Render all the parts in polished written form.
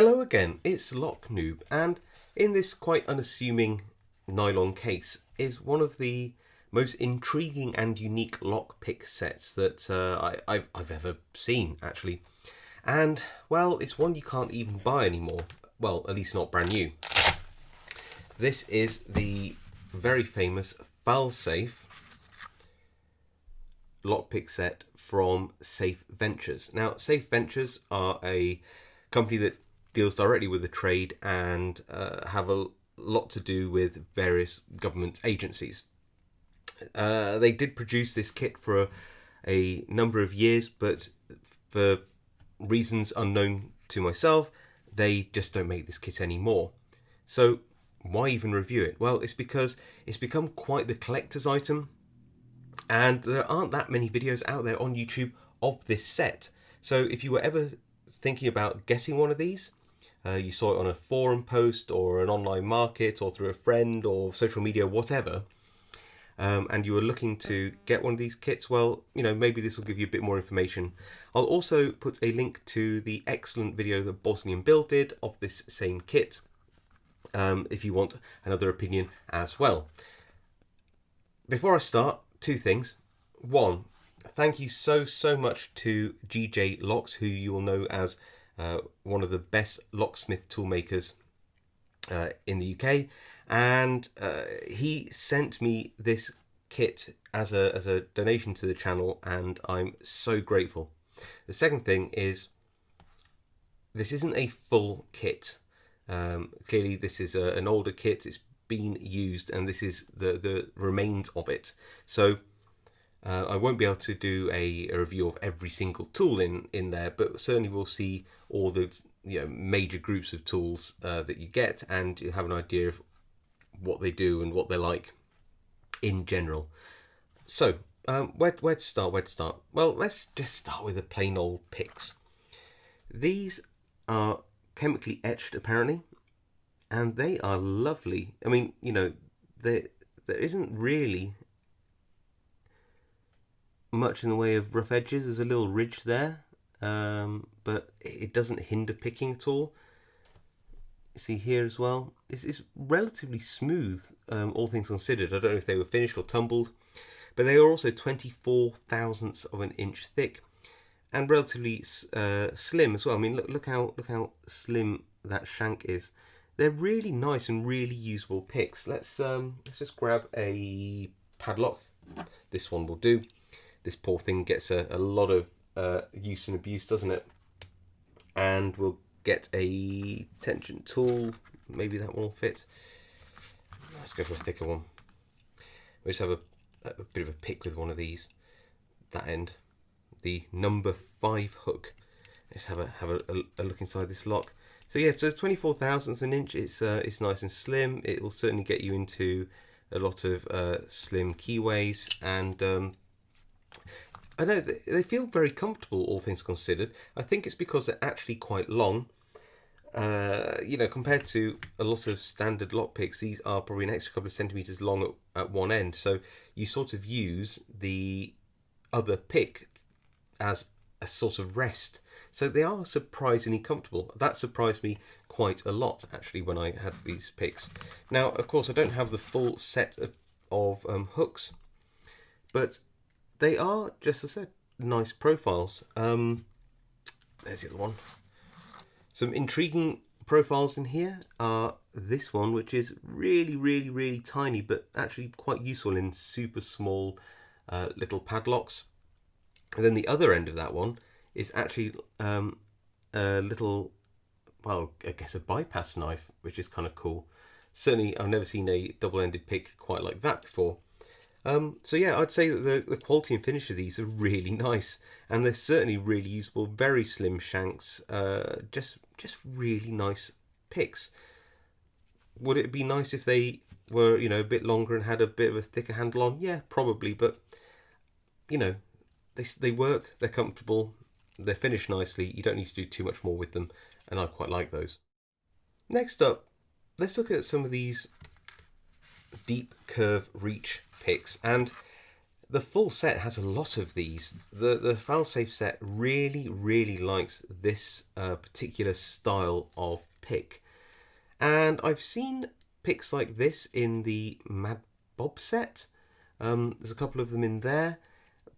Hello again, it's Noob, and in this quite unassuming nylon case is one of the most intriguing and unique lockpick sets that I've ever seen, actually. And, well, it's one you can't even buy anymore. Well, at least not brand new. This is the very famous Falle-Safe lockpick set from Safe Ventures. Now, Safe Ventures are a company that deals directly with the trade and have a lot to do with various government agencies. They did produce this kit for a number of years, but for reasons unknown to myself, they just don't make this kit anymore. So why even review it? Well, it's because it's become quite the collector's item, and there aren't that many videos out there on YouTube of this set. So if you were ever thinking about getting one of these, you saw it on a forum post or an online market or through a friend or social media, whatever, and you were looking to get one of these kits, well, you know, maybe this will give you a bit more information. I'll also put a link to the excellent video that Bosnian Bill did of this same kit, if you want another opinion as well. Before I start, two things. One, thank you so much to GJ Locks, who you will know as one of the best locksmith toolmakers in the UK, and he sent me this kit as a donation to the channel, and I'm so grateful. The second thing is, this isn't a full kit. Clearly this is an older kit, it's been used, and this is the remains of it. So I won't be able to do a review of every single tool in there, but certainly we'll see all the major groups of tools that you get, and you have an idea of what they do and what they're like in general. So where to start? Well, let's just start with the plain old picks. These are chemically etched, apparently, and they are lovely. I mean, there isn't really much in the way of rough edges. There's a little ridge there, but it doesn't hinder picking at all. See here as well, it's relatively smooth, all things considered. I don't know if they were finished or tumbled, but they are also 24 thousandths of an inch thick and relatively slim as well. I mean, look how slim that shank is. They're really nice and really usable picks. Let's just grab a padlock. This one will do. This poor thing gets a lot of use and abuse, doesn't it? And we'll get a tension tool. Maybe that one will fit. Let's go for a thicker one. We just have a bit of a pick with one of these. That end, the number 5 hook. Let's have a look inside this lock. So yeah, so it's 24 thousandths of an inch. It's nice and slim. It will certainly get you into a lot of slim keyways, and I know they feel very comfortable, all things considered. I think it's because they're actually quite long. Compared to a lot of standard lockpicks, these are probably an extra couple of centimeters long at one end. So you sort of use the other pick as a sort of rest. So they are surprisingly comfortable. That surprised me quite a lot, actually, when I had these picks. Now, of course, I don't have the full set of hooks, but they are, just as I said, nice profiles. There's the other one. Some intriguing profiles in here are this one, which is really tiny, but actually quite useful in super small little padlocks. And then the other end of that one is actually a little, well, I guess a bypass knife, which is kind of cool. Certainly, I've never seen a double-ended pick quite like that before. So yeah, I'd say that the quality and finish of these are really nice, and they're certainly really usable. Very slim shanks, just really nice picks. Would it be nice if they were, a bit longer and had a bit of a thicker handle on? Yeah, probably, but they work, they're comfortable, they're finished nicely. You don't need to do too much more with them, and I quite like those. Next up, let's look at some of these deep curve reach picks, and the full set has a lot of these. The Falle-Safe set really likes this particular style of pick. And I've seen picks like this in the Mad Bob set. There's a couple of them in there.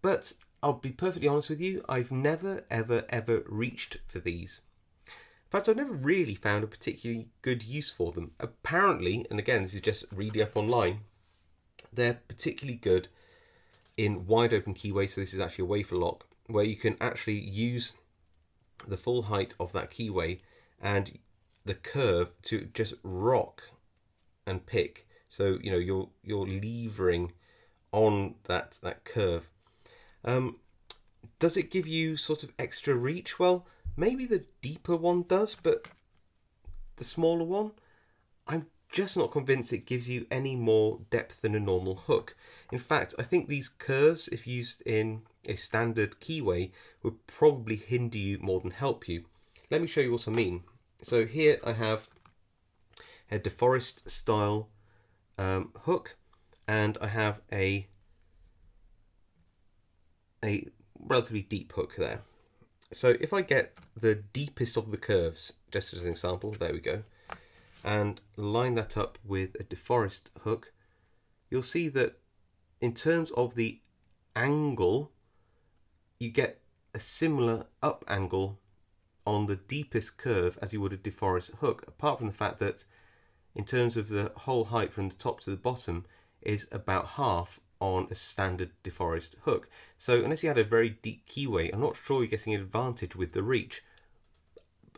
But I'll be perfectly honest with you, I've never ever reached for these. In fact, I've never really found a particularly good use for them. Apparently, and again, this is just reading up online, they're particularly good in wide open keyway, so this is actually a wafer lock, where you can actually use the full height of that keyway and the curve to just rock and pick. So you know you're levering on that curve. Does it give you sort of extra reach? Well, maybe the deeper one does, but the smaller one, I'm just not convinced it gives you any more depth than a normal hook. In fact, I think these curves, if used in a standard keyway, would probably hinder you more than help you. Let me show you what I mean. So here I have a DeForest style hook, and I have a relatively deep hook there. So if I get the deepest of the curves, just as an example, there we go, and line that up with a DeForest hook, you'll see that in terms of the angle, you get a similar up angle on the deepest curve as you would a DeForest hook, apart from the fact that in terms of the whole height from the top to the bottom is about half on a standard DeForest hook. So unless you had a very deep keyway, I'm not sure you're getting an advantage with the reach.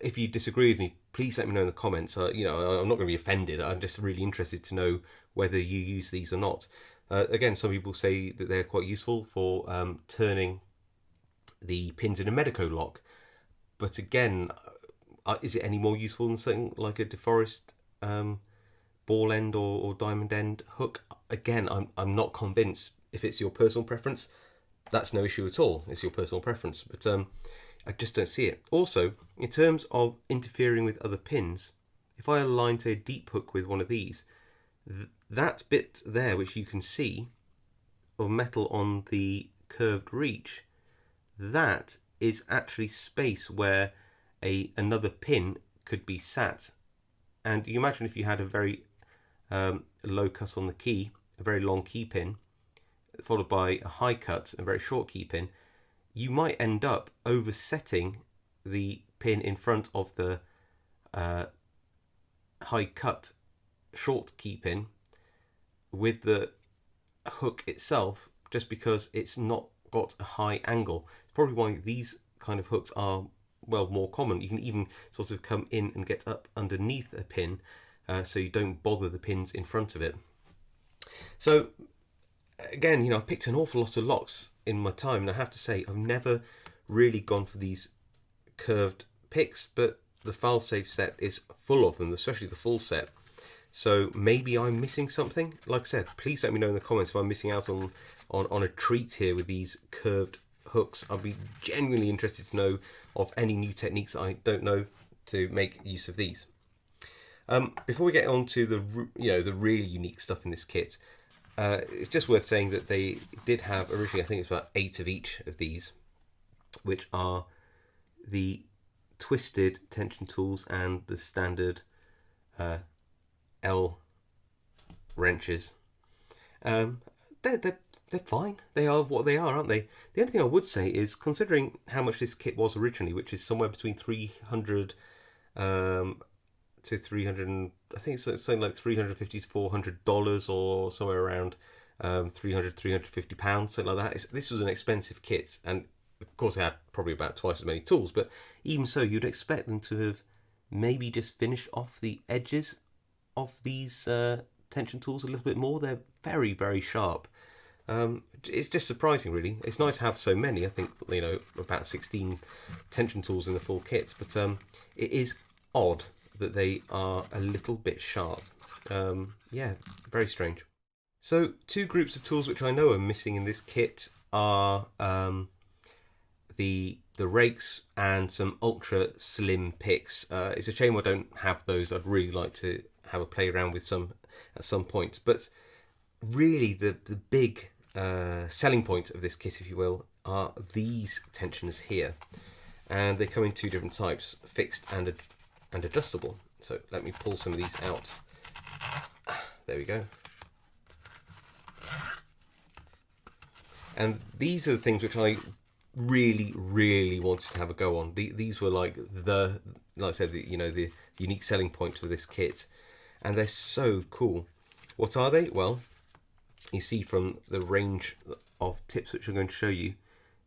If you disagree with me, please let me know in the comments. You know, I'm not going to be offended. I'm just really interested to know whether you use these or not. Again, some people say that they're quite useful for turning the pins in a Medico lock. But again, is it any more useful than something like a DeForest ball end or diamond end hook? Again, I'm not convinced. If it's your personal preference, that's no issue at all. It's your personal preference. But I just don't see it. Also, in terms of interfering with other pins, if I align to a deep hook with one of these, that bit there, which you can see, of metal on the curved reach, that is actually space where another pin could be sat. And you imagine if you had a very low cut on the key, a very long key pin, followed by a high cut, a very short key pin, you might end up oversetting the pin in front of the high cut short key pin with the hook itself, just because it's not got a high angle. It's probably why these kind of hooks are, well, more common. You can even sort of come in and get up underneath a pin, so you don't bother the pins in front of it. So again, you know, I've picked an awful lot of locks in my time, and I have to say I've never really gone for these curved picks, but the Falle-Safe set is full of them, especially the full set. So maybe I'm missing something. Like I said, please let me know in the comments if I'm missing out on a treat here with these curved hooks. I'd be genuinely interested to know of any new techniques I don't know to make use of these. Before we get on to the really unique stuff in this kit, it's just worth saying that they did have originally, I think it's about 8 of each of these, which are the twisted tension tools and the standard L wrenches. They're fine. They are what they are, aren't they? The only thing I would say is, considering how much this kit was originally, which is somewhere between 300 to 300, I think it's something like $350 to $400, or somewhere around 350 pounds, something like that. This was an expensive kit, and of course it had probably about twice as many tools, but even so, you'd expect them to have maybe just finished off the edges of these tension tools a little bit more. They're very sharp. It's just surprising, really. It's nice to have so many. I think, you know, about 16 tension tools in the full kit, but it is odd that they are a little bit sharp. Yeah, very strange. So 2 groups of tools which I know are missing in this kit are the rakes and some ultra slim picks. It's a shame I don't have those. I'd really like to have a play around with some at some point. But really, the big selling point of this kit, if you will, are these tensioners here, and they come in two different types: fixed and adjustable. So let me pull some of these out. There we go. And these are the things which I really wanted to have a go on. These were like I said, the unique selling point for this kit, and they're so cool. What are they? Well, you see from the range of tips which I'm going to show you,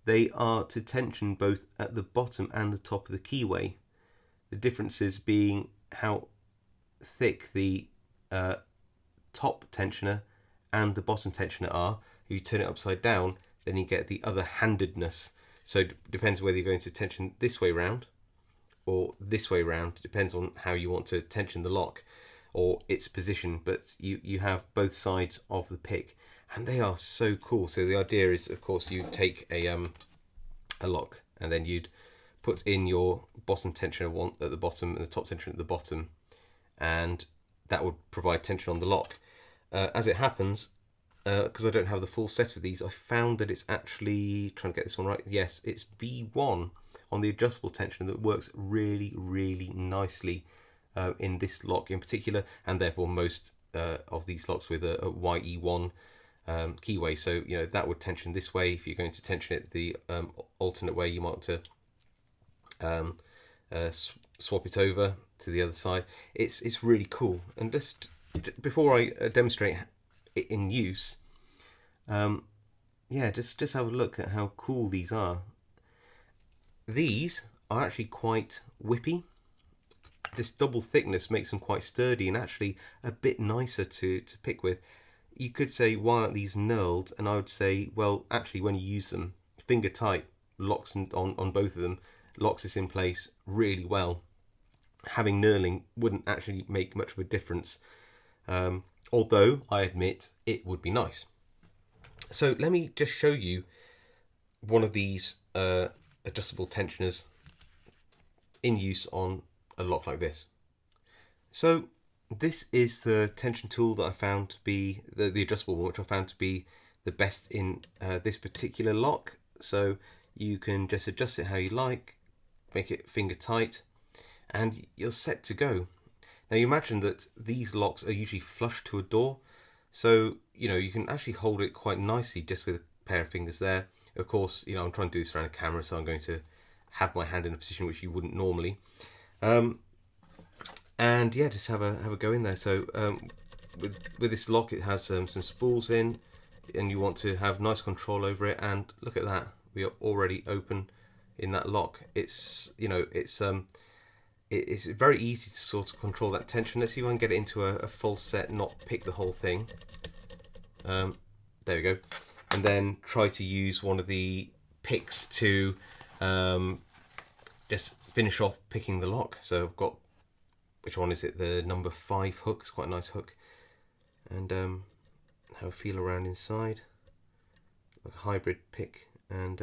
they are to tension both at the bottom and the top of the keyway. The differences being how thick the top tensioner and the bottom tensioner are. If you turn it upside down, then you get the other handedness. So it depends whether you're going to tension this way round or this way round. It depends on how you want to tension the lock or its position, but you have both sides of the pick, and they are so cool. So the idea is, of course, you take a lock, and then you'd put in your bottom tensioner at the bottom and the top tensioner at the bottom, and that would provide tension on the lock. As it happens, because I don't have the full set of these, I found that it's actually, trying to get this one right, yes, it's B1 on the adjustable tensioner that works really nicely in this lock in particular, and therefore most of these locks with a YE1 keyway. So that would tension this way. If you're going to tension it the alternate way, you might want to swap it over to the other side. It's really cool. And just before I demonstrate it in use, just have a look at how cool these are. These are actually quite whippy. This double thickness makes them quite sturdy and actually a bit nicer to pick with. You could say, why aren't these knurled? And I would say, well, actually, when you use them, finger tight locks on both of them, locks this in place really well. Having knurling wouldn't actually make much of a difference, although I admit it would be nice. So let me just show you one of these adjustable tensioners in use on a lock like this. So this is the tension tool that I found to be the adjustable one, which I found to be the best in this particular lock. So you can just adjust it how you like, make it finger tight, and you're set to go. Now you imagine that these locks are usually flush to a door, so you can actually hold it quite nicely just with a pair of fingers there. Of course, I'm trying to do this around a camera, so I'm going to have my hand in a position which you wouldn't normally. And yeah, just have a go in there. So with this lock, it has some spools in, and you want to have nice control over it. And look at that, we are already open in that lock. It's it's very easy to sort of control that tension. Let's see if I can get it into a full set, not pick the whole thing. There we go. And then try to use one of the picks to just finish off picking the lock. So I've got, which one is it? The number 5 hook. It's quite a nice hook. And have a feel around inside. Like a hybrid pick. And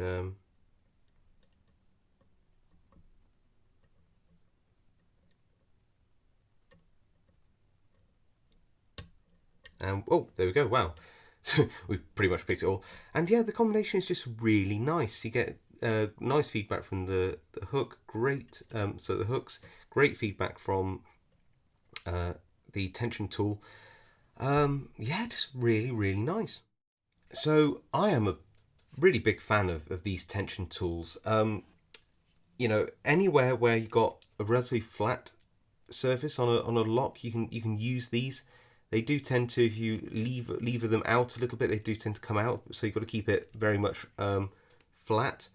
oh, there we go. Wow. So we pretty much picked it all. And yeah, the combination is just really nice. You get nice feedback from the hook. Great. So the hooks. Great feedback from the tension tool. Yeah, just really nice. So I am a really big fan of these tension tools. Anywhere where you got a relatively flat surface on a lock, you can use these. They do tend to, if you lever them out a little bit, they do tend to come out. So you've got to keep it very much flat.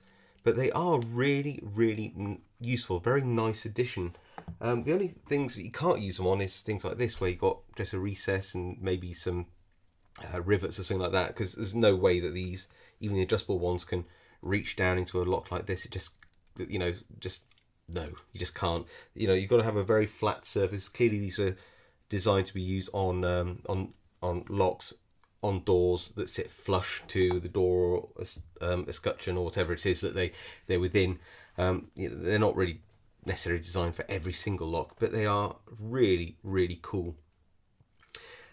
But they are really useful. Very nice addition. The only things that you can't use them on is things like this, where you've got just a recess and maybe some rivets or something like that. Because there's no way that these, even the adjustable ones, can reach down into a lock like this. It just, no, you just can't. You've got to have a very flat surface. Clearly, these are designed to be used on locks on doors that sit flush to the door, or escutcheon, or whatever it is that they're within. They're not really necessarily designed for every single lock, but they are really cool.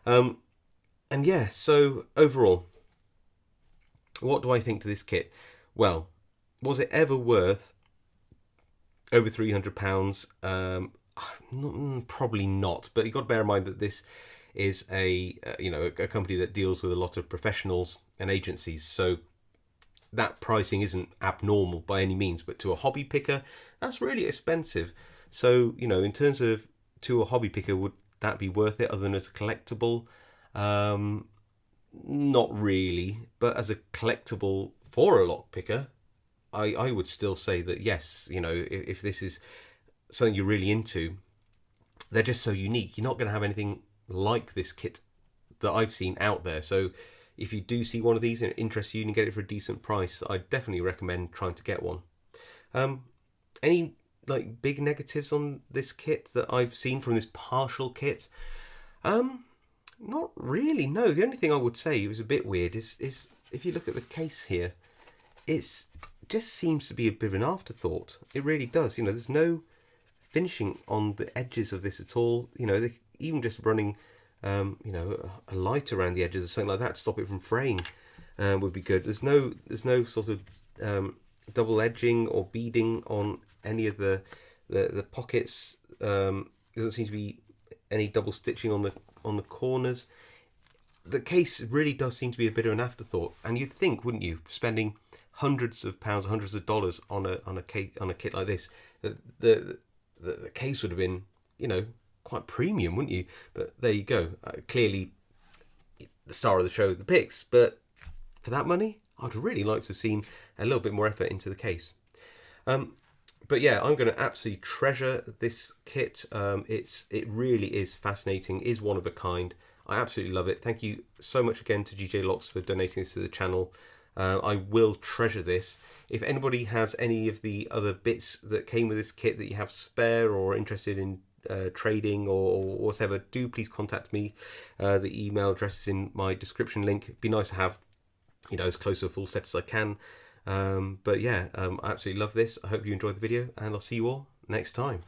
And yeah, so overall, What do I think to this kit? Well, was it ever worth over £300? Probably not. But you've got to bear in mind that this is a company that deals with a lot of professionals and agencies. So that pricing isn't abnormal by any means. But to a hobby picker, that's really expensive. So in terms of to a hobby picker, would that be worth it other than as a collectible? Not really. But as a collectible for a lockpicker, I would still say that yes, if this is something you're really into, they're just so unique. You're not going to have anything like this kit that I've seen out there. So if you do see one of these and it interests you and get it for a decent price, I definitely recommend trying to get one. Any like big negatives on this kit that I've seen from this partial kit? Not really. No. The only thing I would say was a bit weird is if you look at the case here, it's just seems to be a bit of an afterthought. It really does. There's no finishing on the edges of this at all. They even just running a light around the edges or something like that to stop it from fraying would be good. There's no sort of double edging or beading on any of the pockets. Doesn't seem to be any double stitching on the corners. The case really does seem to be a bit of an afterthought, and you'd think, wouldn't you, spending hundreds of pounds, hundreds of dollars on a kit like this, that the case would have been quite premium, wouldn't you? But there you go. Clearly, the star of the show, the pics. But for that money, I'd really like to have seen a little bit more effort into the case. But yeah, I'm going to absolutely treasure this kit. It really is fascinating. Is one of a kind. I absolutely love it. Thank you so much again to GJ Locks for donating this to the channel. I will treasure this. If anybody has any of the other bits that came with this kit that you have spare or interested in trading or whatever, do please contact me. The email address is in my description link. It'd be nice to have as close to a full set as I can. But yeah, I absolutely love this. I hope you enjoyed the video, and I'll see you all next time.